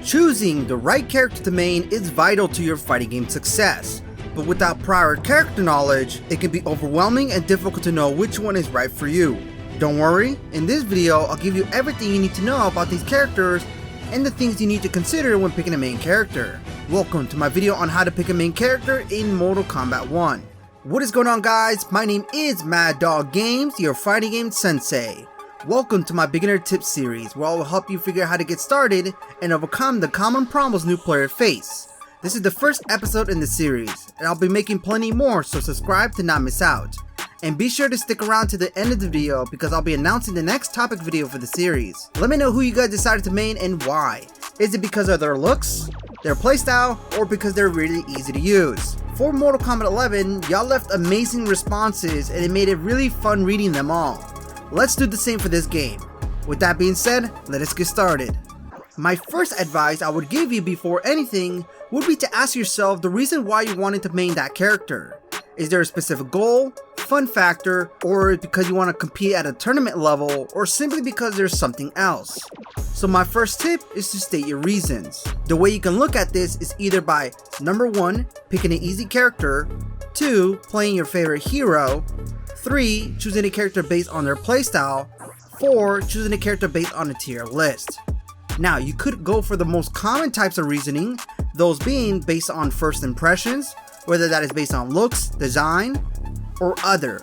Choosing the right character to main is vital to your fighting game success, but without prior character knowledge, it can be overwhelming and difficult to know which one is right for you. Don't worry, in this video I'll give you everything you need to know about these characters and the things you need to consider when picking a main character. Welcome to my video on how to pick a main character in Mortal Kombat 1. What is going on, guys? My name is Mad Dog Games, your fighting game sensei. Welcome to my beginner tips series, where I will help you figure out how to get started and overcome the common problems new players face. This is the first episode in the series, and I'll be making plenty more, so subscribe to not miss out. And be sure to stick around to the end of the video because I'll be announcing the next topic video for the series. Let me know who you guys decided to main and why. Is it because of their looks, their playstyle, or because they're really easy to use? For Mortal Kombat 11, y'all left amazing responses and it made it really fun reading them all. Let's do the same for this game. With that being said, let us get started. My first advice I would give you before anything would be to ask yourself the reason why you wanted to main that character. Is there a specific goal, fun factor, or because you want to compete at a tournament level, or simply because there's something else? So my first tip is to state your reasons. The way you can look at this is either by number 1, picking an easy character, 2, playing your favorite hero, 3, choosing a character based on their playstyle, 4, choosing a character based on a tier list. Now, you could go for the most common types of reasoning, those being based on first impressions, whether that is based on looks, design, or other,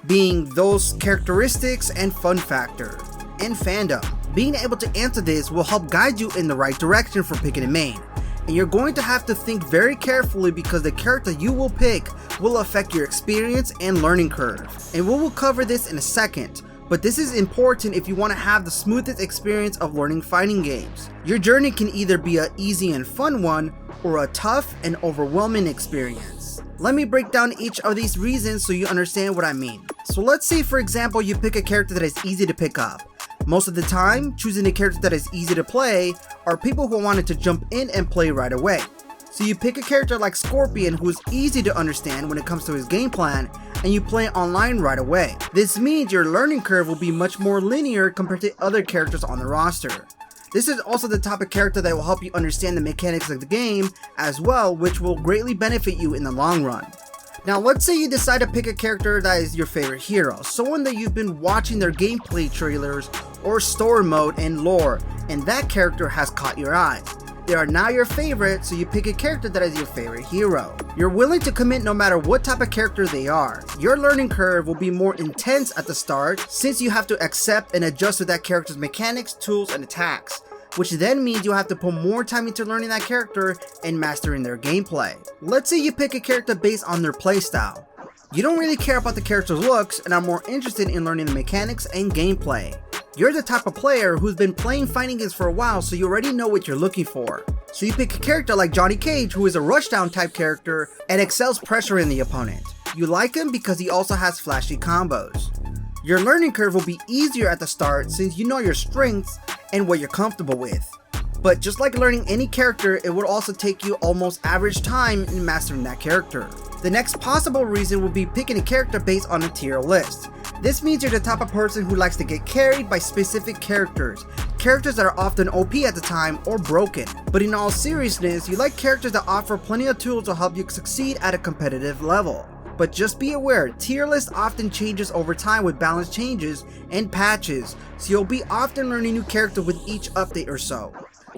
being those characteristics and fun factor, and fandom. Being able to answer this will help guide you in the right direction for picking a main. And you're going to have to think very carefully because the character you will pick will affect your experience and learning curve. And we will cover this in a second, but this is important if you want to have the smoothest experience of learning fighting games. Your journey can either be an easy and fun one, or a tough and overwhelming experience. Let me break down each of these reasons so you understand what I mean. So let's say, for example, you pick a character that is easy to pick up. Most of the time, choosing a character that is easy to play are people who wanted to jump in and play right away. So you pick a character like Scorpion, who is easy to understand when it comes to his game plan, and you play online right away. This means your learning curve will be much more linear compared to other characters on the roster. This is also the type of character that will help you understand the mechanics of the game as well, which will greatly benefit you in the long run. Now let's say you decide to pick a character that is your favorite hero, someone that you've been watching their gameplay trailers or story mode and lore, and that character has caught your eye. They are now your favorite, so you pick a character that is your favorite hero. You're willing to commit no matter what type of character they are. Your learning curve will be more intense at the start since you have to accept and adjust to that character's mechanics, tools, and attacks, which then means you'll have to put more time into learning that character and mastering their gameplay. Let's say you pick a character based on their playstyle. You don't really care about the character's looks and are more interested in learning the mechanics and gameplay. You're the type of player who's been playing fighting games for a while, so you already know what you're looking for. So you pick a character like Johnny Cage, who is a Rushdown type character and excels pressuring the opponent. You like him because he also has flashy combos. Your learning curve will be easier at the start since you know your strengths and what you're comfortable with. But just like learning any character, it would also take you almost average time in mastering that character. The next possible reason would be picking a character based on a tier list. This means you're the type of person who likes to get carried by specific characters that are often OP at the time or broken. But in all seriousness, you like characters that offer plenty of tools to help you succeed at a competitive level. But just be aware, tier list often changes over time with balance changes and patches, so you'll be often learning new characters with each update or so.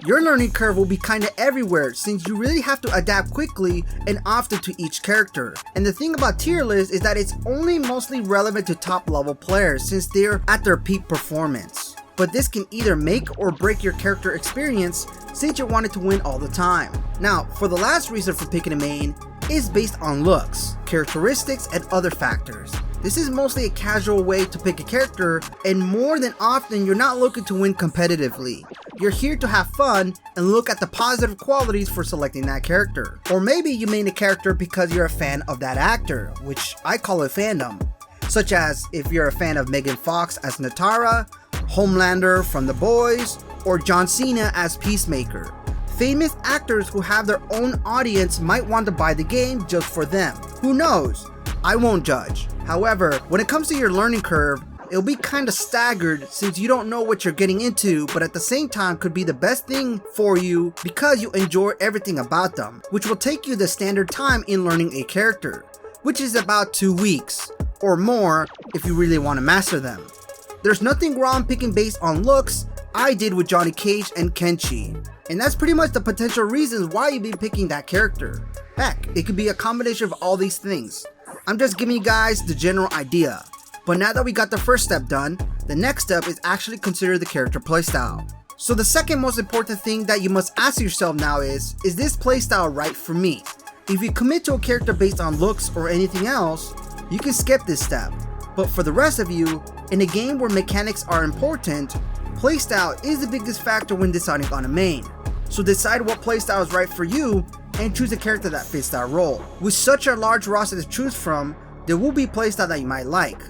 Your learning curve will be kinda everywhere since you really have to adapt quickly and often to each character. And the thing about tier list is that it's only mostly relevant to top level players since they're at their peak performance. But this can either make or break your character experience since you wanted to win all the time. Now, for the last reason for picking a main is based on looks, characteristics, and other factors. This is mostly a casual way to pick a character, and more than often you're not looking to win competitively. You're here to have fun and look at the positive qualities for selecting that character. Or maybe you main a character because you're a fan of that actor, which I call a fandom. Such as if you're a fan of Megan Fox as Natara, Homelander from The Boys, or John Cena as Peacemaker. Famous actors who have their own audience might want to buy the game just for them. Who knows? I won't judge. However, when it comes to your learning curve, It'll be kinda staggered since you don't know what you're getting into, but at the same time could be the best thing for you because you enjoy everything about them, which will take you the standard time in learning a character, which is about 2 weeks, or more if you really want to master them. There's nothing wrong picking based on looks. I did with Johnny Cage and Kenshi, and that's pretty much the potential reasons why you'd be picking that character. Heck, it could be a combination of all these things. I'm just giving you guys the general idea. But now that we got the first step done, the next step is actually consider the character playstyle. So the second most important thing that you must ask yourself now is this playstyle right for me? If you commit to a character based on looks or anything else, you can skip this step. But for the rest of you, in a game where mechanics are important, playstyle is the biggest factor when deciding on a main. So decide what playstyle is right for you and choose a character that fits that role. With such a large roster to choose from, there will be playstyle that you might like.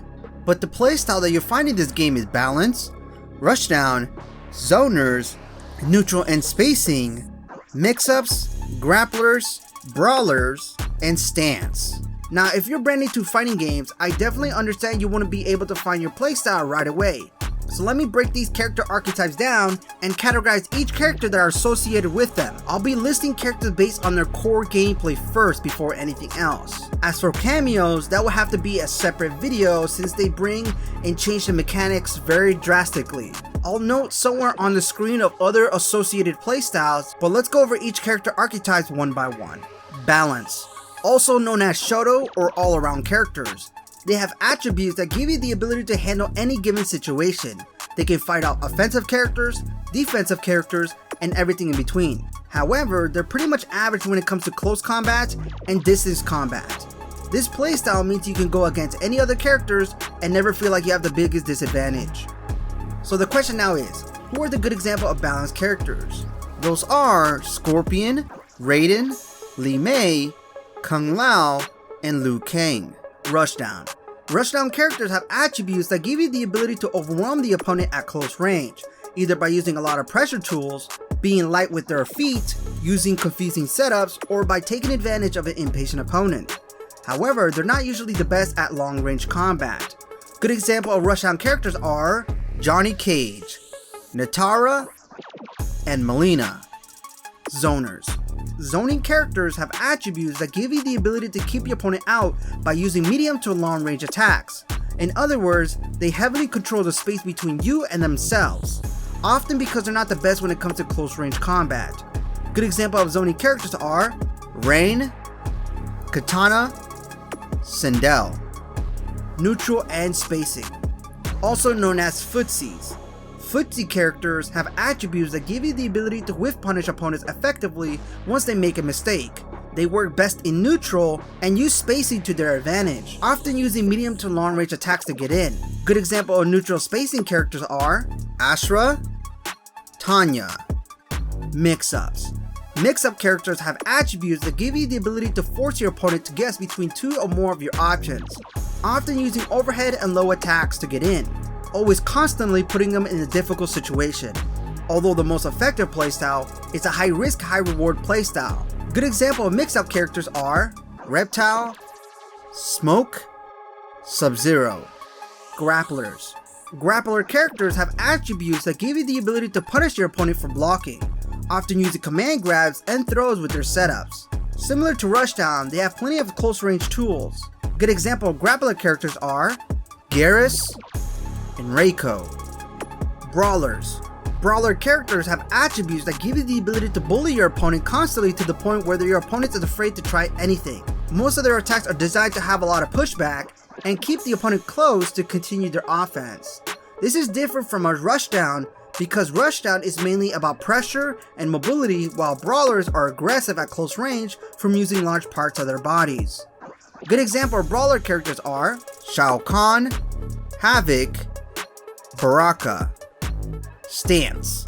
But the playstyle that you'll find in this game is balance, rushdown, zoners, neutral and spacing, mix-ups, grapplers, brawlers, and stance. Now if you're brand new to fighting games, I definitely understand you want to be able to find your playstyle right away. So let me break these character archetypes down and categorize each character that are associated with them. I'll be listing characters based on their core gameplay first before anything else. As for cameos, that will have to be a separate video since they bring and change the mechanics very drastically. I'll note somewhere on the screen of other associated playstyles, but let's go over each character archetypes one by one. Balance, also known as Shoto or all-around characters. They have attributes that give you the ability to handle any given situation. They can fight out offensive characters, defensive characters, and everything in between. However, they're pretty much average when it comes to close combat and distance combat. This playstyle means you can go against any other characters and never feel like you have the biggest disadvantage. So the question now is, who are the good example of balanced characters? Those are Scorpion, Raiden, Li Mei, Kung Lao, and Liu Kang. Rushdown. Rushdown characters have attributes that give you the ability to overwhelm the opponent at close range, either by using a lot of pressure tools, being light with their feet, using confusing setups, or by taking advantage of an impatient opponent. However, they're not usually the best at long range combat. Good example of Rushdown characters are Johnny Cage, Natara, and Melina. Zoners. Zoning characters have attributes that give you the ability to keep your opponent out by using medium to long range attacks. In other words, they heavily control the space between you and themselves, often because they're not the best when it comes to close range combat. Good example of zoning characters are Rain, Katana, Sindel. Neutral and spacing, also known as footsies. Footsie characters have attributes that give you the ability to whiff punish opponents effectively once they make a mistake. They work best in neutral and use spacing to their advantage, often using medium to long range attacks to get in. Good example of neutral spacing characters are Ashra, Tanya. Mix-ups. Mix-up characters have attributes that give you the ability to force your opponent to guess between 2 or more of your options, often using overhead and low attacks to get in, always constantly putting them in a difficult situation. Although the most effective playstyle is a high risk, high reward playstyle. Good example of mix-up characters are Reptile, Smoke, Sub-Zero. Grapplers. Grappler characters have attributes that give you the ability to punish your opponent for blocking, often using command grabs and throws with their setups. Similar to Rushdown, they have plenty of close range tools. Good example of grappler characters are Garrus and Reiko. Brawlers. Brawler characters have attributes that give you the ability to bully your opponent constantly to the point where your opponent is afraid to try anything. Most of their attacks are designed to have a lot of pushback and keep the opponent close to continue their offense. This is different from a Rushdown because Rushdown is mainly about pressure and mobility, while Brawlers are aggressive at close range from using large parts of their bodies. Good example of Brawler characters are Shao Kahn, Havoc, Baraka. Stance.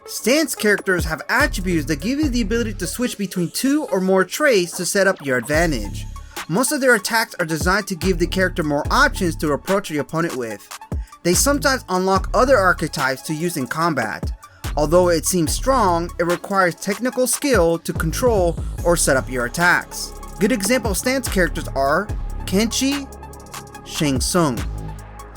Stance characters have attributes that give you the ability to switch between 2 or more traits to set up your advantage. Most of their attacks are designed to give the character more options to approach your opponent with. They sometimes unlock other archetypes to use in combat. Although it seems strong, it requires technical skill to control or set up your attacks. Good example of stance characters are Kenshi, Shang Tsung.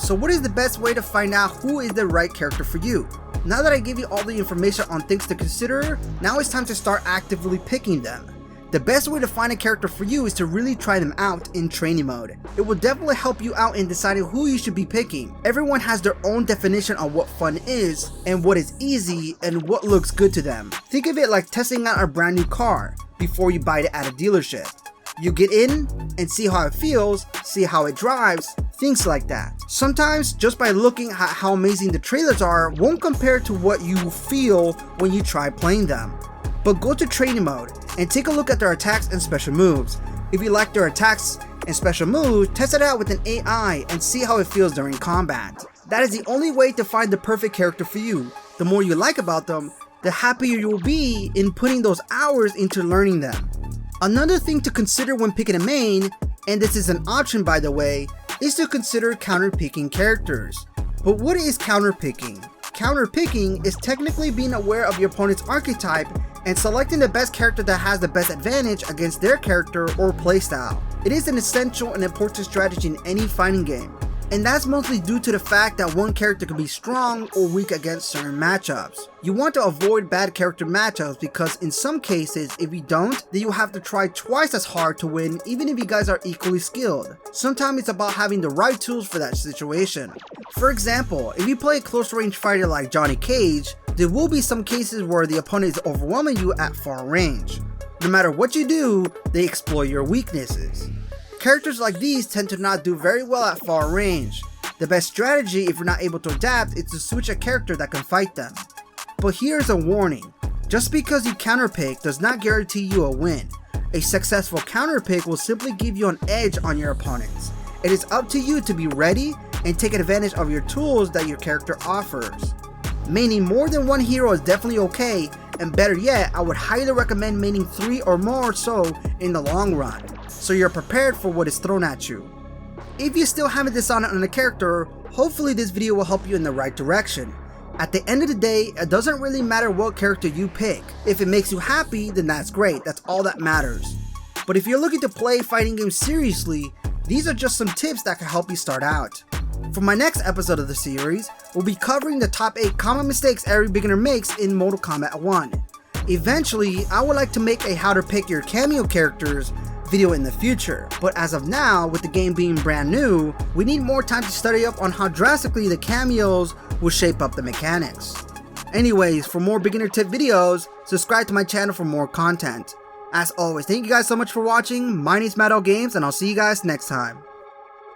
So what is the best way to find out who is the right character for you? Now that I give you all the information on things to consider, now it's time to start actively picking them. The best way to find a character for you is to really try them out in training mode. It will definitely help you out in deciding who you should be picking. Everyone has their own definition on what fun is, and what is easy, and what looks good to them. Think of it like testing out a brand new car before you buy it at a dealership. You get in and see how it feels, see how it drives, things like that. Sometimes just by looking at how amazing the trailers are won't compare to what you feel when you try playing them. But go to training mode and take a look at their attacks and special moves. If you like their attacks and special moves, test it out with an AI and see how it feels during combat. That is the only way to find the perfect character for you. The more you like about them, the happier you will be in putting those hours into learning them. Another thing to consider when picking a main, and this is an option by the way, is to consider counter-picking characters. But what is counter-picking? Counter-picking is technically being aware of your opponent's archetype and selecting the best character that has the best advantage against their character or playstyle. It is an essential and important strategy in any fighting game, and that's mostly due to the fact that one character can be strong or weak against certain matchups. You want to avoid bad character matchups because in some cases, if you don't, then you have to try twice as hard to win even if you guys are equally skilled. Sometimes it's about having the right tools for that situation. For example, if you play a close range fighter like Johnny Cage, there will be some cases where the opponent is overwhelming you at far range. No matter what you do, they exploit your weaknesses. Characters like these tend to not do very well at far range. The best strategy if you're not able to adapt is to switch a character that can fight them. But here's a warning, just because you counterpick does not guarantee you a win. A successful counterpick will simply give you an edge on your opponents. It is up to you to be ready and take advantage of your tools that your character offers. Maining more than one hero is definitely okay, and better yet, I would highly recommend maining 3 or more so in the long run, so you're prepared for what is thrown at you. If you still haven't decided on a character, hopefully this video will help you in the right direction. At the end of the day, it doesn't really matter what character you pick. If it makes you happy, then that's great, that's all that matters. But if you're looking to play fighting games seriously, these are just some tips that can help you start out. For my next episode of the series, we'll be covering the top 8 common mistakes every beginner makes in Mortal Kombat 1. Eventually, I would like to make a how to pick your cameo characters video in the future, but as of now, with the game being brand new, we need more time to study up on how drastically the cameos will shape up the mechanics. Anyways, for more beginner tip videos, subscribe to my channel for more content. As always, thank you guys so much for watching. My name is Matt Games, and I'll see you guys next time.